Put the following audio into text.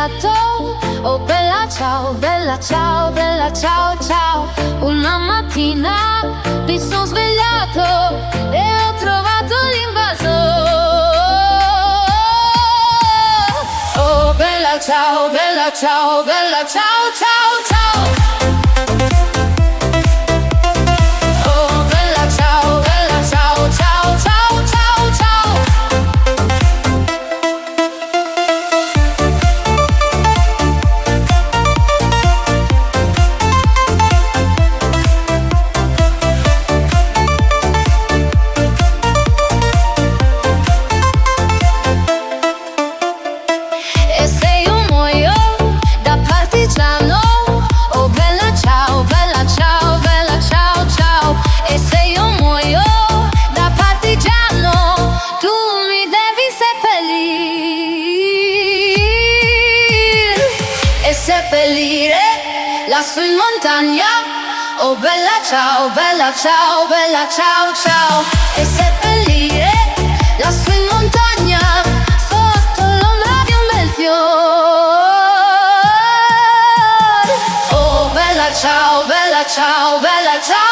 svegliato, oh bella ciao, bella ciao, bella ciao, ciao. Una mattina mi sono svegliato e ho trovato l'invasore. Oh bella ciao, bella ciao, bella ciao, ciao, ciao. Oh bella ciao, bella ciao, ciao, ciao, ciao, ciao. E se io muoio da partigiano, oh bella ciao, bella ciao, bella ciao, ciao. E se io muoio da partigiano, tu mi devi seppellire e seppellire lassù in montagna. Oh bella ciao, bella ciao, bella ciao, ciao. E seppellire lassù in montagna, sotto l'ombra di un bel fiore. Oh bella ciao, bella ciao, bella ciao.